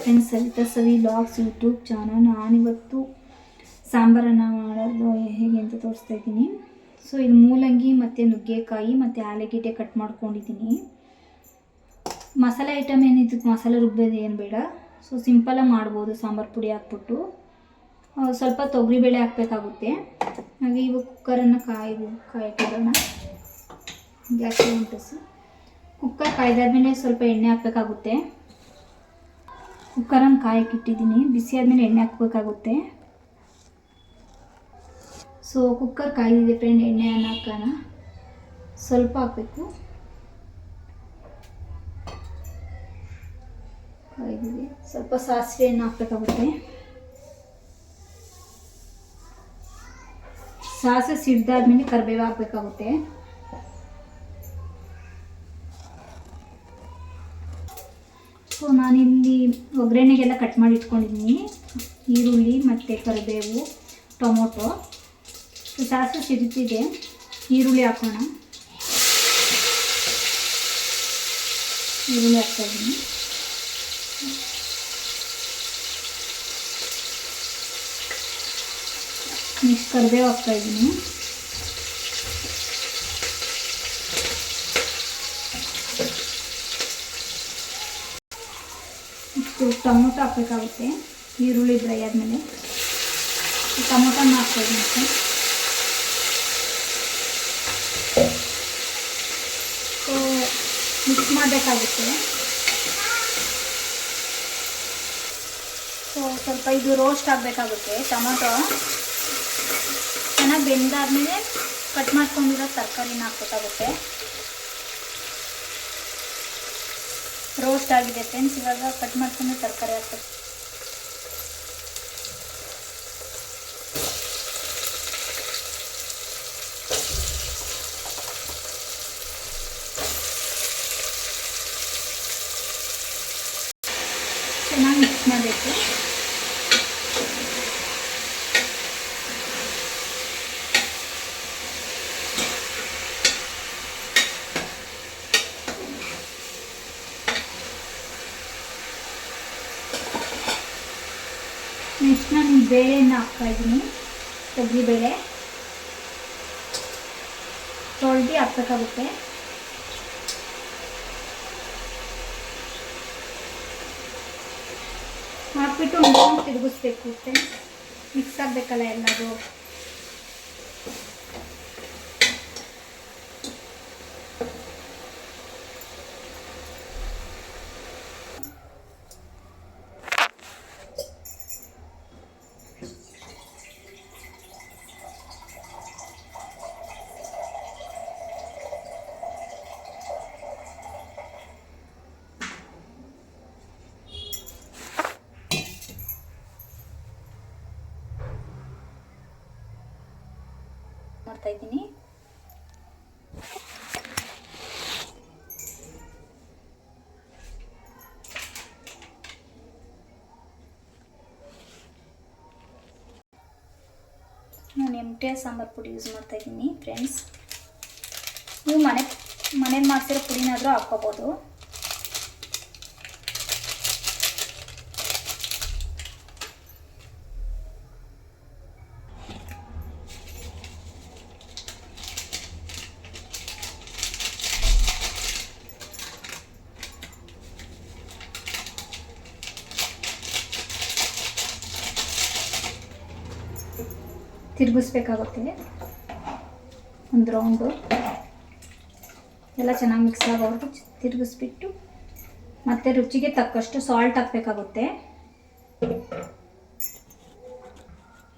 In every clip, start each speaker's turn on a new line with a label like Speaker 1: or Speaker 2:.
Speaker 1: Friends, Savita ಸವಿ logs YouTube channel. ನಾನಿವತ್ತು ಸಾಂಬಾರನ್ನು ಮಾಡೋದು ಹೇಗೆ ಅಂತ ತೋರಿಸ್ತಾ ಇದ್ದೀನಿ. ಸೊ ಇದು ಮೂಲಂಗಿ ಮತ್ತು ನುಗ್ಗೆಕಾಯಿ ಮತ್ತು ಆಲೂಗೆಡ್ಡೆ ಕಟ್ ಮಾಡ್ಕೊಂಡಿದ್ದೀನಿ. ಮಸಾಲೆ ಐಟಮ್ ಏನಿತ್ತು, ಮಸಾಲೆ ರುಬ್ಬೋದು ಏನು ಬೇಡ. ಸೊ ಸಿಂಪಲಾಗಿ ಮಾಡ್ಬೋದು. ಸಾಂಬಾರು ಪುಡಿ ಹಾಕ್ಬಿಟ್ಟು ಸ್ವಲ್ಪ ತೊಗರಿಬೇಳೆ ಹಾಕಬೇಕಾಗುತ್ತೆ. ಹಾಗೆ ಇವಾಗ ಕುಕ್ಕರನ್ನು ಕಾಯ್ತಿರೋಣ. ಗ್ಯಾಸ್ ಉಂಟಿಸಿ ಕುಕ್ಕರ್ ಕಾಯ್ದಾದ್ಮೇಲೆ ಸ್ವಲ್ಪ ಎಣ್ಣೆ ಹಾಕಬೇಕಾಗುತ್ತೆ. ಕುಕ್ಕರನ್ನು ಕಾಯಕ್ಕಿಟ್ಟಿದ್ದೀನಿ. ಬಿಸಿ ಆದಮೇಲೆ ಎಣ್ಣೆ ಹಾಕಬೇಕಾಗುತ್ತೆ. ಸೊ ಕುಕ್ಕರ್ ಕಾಯ್ದಿದೆ ಫ್ರೆಂಡ್. ಎಣ್ಣೆಯನ್ನು ಹಾಕೋಣ. ಸ್ವಲ್ಪ ಹಾಕಬೇಕು. ಕಾಯ್ದಿದೆ. ಸ್ವಲ್ಪ ಸಾಸಿವೆಯನ್ನು ಹಾಕಬೇಕಾಗುತ್ತೆ. ಸಾಸಿವೆ ಸಿಡ್ದಾದ್ಮೇಲೆ ಕರಿಬೇವು ಹಾಕಬೇಕಾಗುತ್ತೆ. ಸೊ ನಾನಿಲ್ಲಿ ಒಗ್ಗರಣೆಗೆಲ್ಲ ಕಟ್ ಮಾಡಿ ಇಟ್ಕೊಂಡಿದ್ದೀನಿ. ಈರುಳ್ಳಿ ಮತ್ತು ಕರಿಬೇವು, ಟೊಮೊಟೊ. ಸಾಸಿವೆ ಸಿಡ್ತಿದೆ. ಈರುಳ್ಳಿ ಹಾಕೋಣ. ಈರುಳ್ಳಿ ಹಾಕ್ತಾಯಿದ್ದೀನಿ. ನೆಕ್ಸ್ಟ್ ಕರಿಬೇವು ಹಾಕ್ತಾಯಿದ್ದೀನಿ. ಟೊಮೊಟೊ ಹಾಕಬೇಕಾಗುತ್ತೆ. ಈರುಳ್ಳಿ ಡ್ರೈ ಆದಮೇಲೆ ಟೊಮೊಟೊನ ಹಾಕ್ತಾಯಿದ್ದೀನಿ. ಸೊ ಮಿಕ್ಸ್ ಮಾಡಬೇಕಾಗುತ್ತೆ. ಸೊ ಸ್ವಲ್ಪ ಇದು ರೋಸ್ಟ್ ಆಗಬೇಕಾಗುತ್ತೆ. ಟೊಮೊಟೊ ಚೆನ್ನಾಗಿ ಬೆಂದಾದ್ಮೇಲೆ ಕಟ್ ಮಾಡ್ಕೊಂಡಿರೋ ತರಕಾರಿನ ಹಾಕಬೇಕಾಗುತ್ತೆ. ರೋಸ್ಟ್ ಆಗಿದೆ ಫ್ರೆಂಡ್ಸ್. ಇವಾಗ ಕಟ್ ಮಾಡ್ಕೊಂಡು ತರಕಾರಿ ಹಾಕ್ಬೇಕು. ಚೆನ್ನಾಗಿ ಮಿಕ್ಸ್ ಮಾಡಬೇಕು. ನೆಕ್ಸ್ಟ್ ನಾನು ಬೇಳೆಯನ್ನು ಹಾಕ್ತಾಯಿದ್ದೀನಿ. ತೊಗರಿಬೇಳೆ ತೊಳೆದು ಹಾಕಬೇಕಾಗುತ್ತೆ. ಹಾಕ್ಬಿಟ್ಟು ಒಂದು ತಿರುಗಿಸ್ಬೇಕು ಫ್ರೆಂಡ್ಸ್. ಮಿಕ್ಸ್ ಆಗಬೇಕಲ್ಲ ಎಲ್ಲದು. ಮಾಡ್ತಾ ಇದ್ದೀನಿ. ನಾನು MTS ಸಾಂಬಾರು ಪುಡಿ ಯೂಸ್ ಮಾಡ್ತಾ ಇದ್ದೀನಿ ಫ್ರೆಂಡ್ಸ್. ನೀವು ಮನೇಲಿ ಮಾಡ್ತಿರೋ ಪುಡಿನಾದರೂ ಹಾಕ್ಕೋಬೋದು. ತಿರುಗಿಸ್ಬೇಕಾಗುತ್ತೆ ಒಂದು ರೌಂಡು. ಎಲ್ಲ ಚೆನ್ನಾಗಿ ಮಿಕ್ಸ್ ಆಗೋವರೆಗೂ ತಿರುಗಿಸ್ಬಿಟ್ಟು ಮತ್ತು ರುಚಿಗೆ ತಕ್ಕಷ್ಟು ಸಾಲ್ಟ್ ಹಾಕಬೇಕಾಗುತ್ತೆ.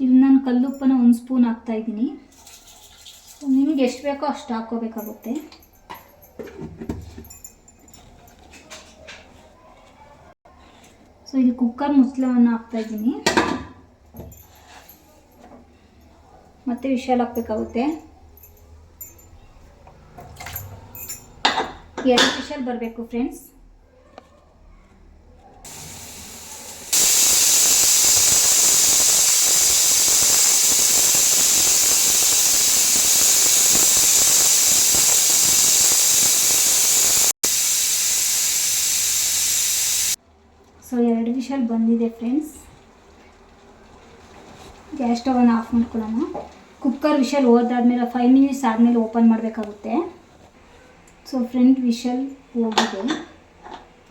Speaker 1: ಇಲ್ಲಿ ನಾನು ಕಲ್ಲುಪ್ಪನ 1 ಸ್ಪೂನ್ ಹಾಕ್ತಾಯಿದ್ದೀನಿ. ನಿಮಗೆ ಎಷ್ಟು ಬೇಕೋ ಅಷ್ಟು ಹಾಕ್ಕೋಬೇಕಾಗುತ್ತೆ. ಸೊ ಇಲ್ಲಿ ಕುಕ್ಕರ್ ಮುಚ್ಚಳವನ್ನು ಹಾಕ್ತಾಯಿದ್ದೀನಿ. ಮತ್ತು ವಿಶಾಲ್ ಹಾಕಬೇಕಾಗುತ್ತೆ. 2 ವಿಶಾಲ್ ಬರಬೇಕು ಫ್ರೆಂಡ್ಸ್. ಸೊ 2 ವಿಷಲ್ ಬಂದಿದೆ ಫ್ರೆಂಡ್ಸ್. ಗ್ಯಾಸ್ ಸ್ಟವನ್ನು ಆಫ್ ಮಾಡ್ಕೊಳ್ಳೋಣ. ಕುಕ್ಕರ್ ವಿಷಲ್ ಹೋದಾದ್ಮೇಲೆ 5 ಮಿನಿಟ್ಸ್ ಆದಮೇಲೆ ಓಪನ್ ಮಾಡಬೇಕಾಗುತ್ತೆ. ಸೊ ಫ್ರೆಂಡ್ ವಿಷಲ್ ಹೋಗಿದೆ,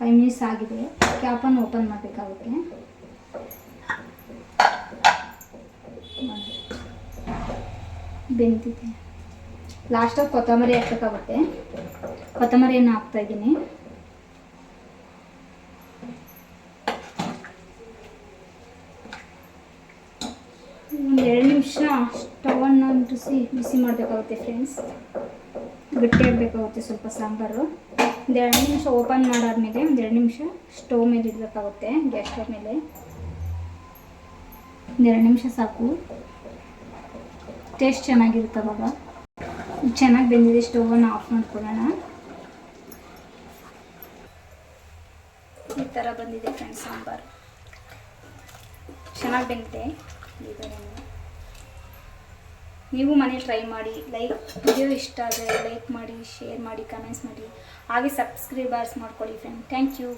Speaker 1: 5 ಮಿನಿಟ್ಸ್ ಆಗಿದೆ. ಕ್ಯಾಪನ್ನು ಓಪನ್ ಮಾಡಬೇಕಾಗುತ್ತೆ. ಬೆಂದಿದೆ. ಲಾಸ್ಟಾಗಿ ಕೊತ್ತಂಬರಿ ಹಾಕಬೇಕಾಗುತ್ತೆ. ಕೊತ್ತಂಬರಿಯನ್ನು ಹಾಕ್ತಾಯಿದ್ದೀನಿ. ಒಂದು 2 ನಿಮಿಷ ಸ್ಟವನ್ನು ಅಂಟಿಸಿ ಬಿಸಿ ಮಾಡಬೇಕಾಗುತ್ತೆ ಫ್ರೆಂಡ್ಸ್. ಗಟ್ಟಿಯಾಗಬೇಕಾಗುತ್ತೆ ಸ್ವಲ್ಪ ಸಾಂಬಾರು. ಒಂದು 2 ನಿಮಿಷ ಓಪನ್ ಮಾಡಾದ್ಮೇಲೆ ಒಂದು 2 ನಿಮಿಷ ಸ್ಟವ್ ಮೇಲೆ ಇಡಬೇಕಾಗುತ್ತೆ, ಗ್ಯಾಸ್ ಸ್ಟವ್ ಮೇಲೆ. ಒಂದು 2 ನಿಮಿಷ ಸಾಕು, ಟೇಸ್ಟ್ ಚೆನ್ನಾಗಿರುತ್ತೆ ಅವಾಗ. ಚೆನ್ನಾಗಿ ಬೆಂದಿದೆ. ಸ್ಟವನ್ನು ಆಫ್ ಮಾಡ್ಕೊಳ್ಳೋಣ. ಈ ಥರ ಬಂದಿದೆ ಫ್ರೆಂಡ್ಸ್ ಸಾಂಬಾರು. ಚೆನ್ನಾಗಿ ಬೆಂದಿದೆ. ನೀವು ಮನೇಲಿ ಟ್ರೈ ಮಾಡಿ. ವಿಡಿಯೋ ಇಷ್ಟ ಆದರೆ ಲೈಕ್ ಮಾಡಿ, ಶೇರ್ ಮಾಡಿ, ಕಮೆಂಟ್ಸ್ ಮಾಡಿ, ಹಾಗೆ ಸಬ್ಸ್ಕ್ರೈಬರ್ಸ್ ಮಾಡ್ಕೊಳ್ಳಿ ಫ್ರೆಂಡ್. Thank you.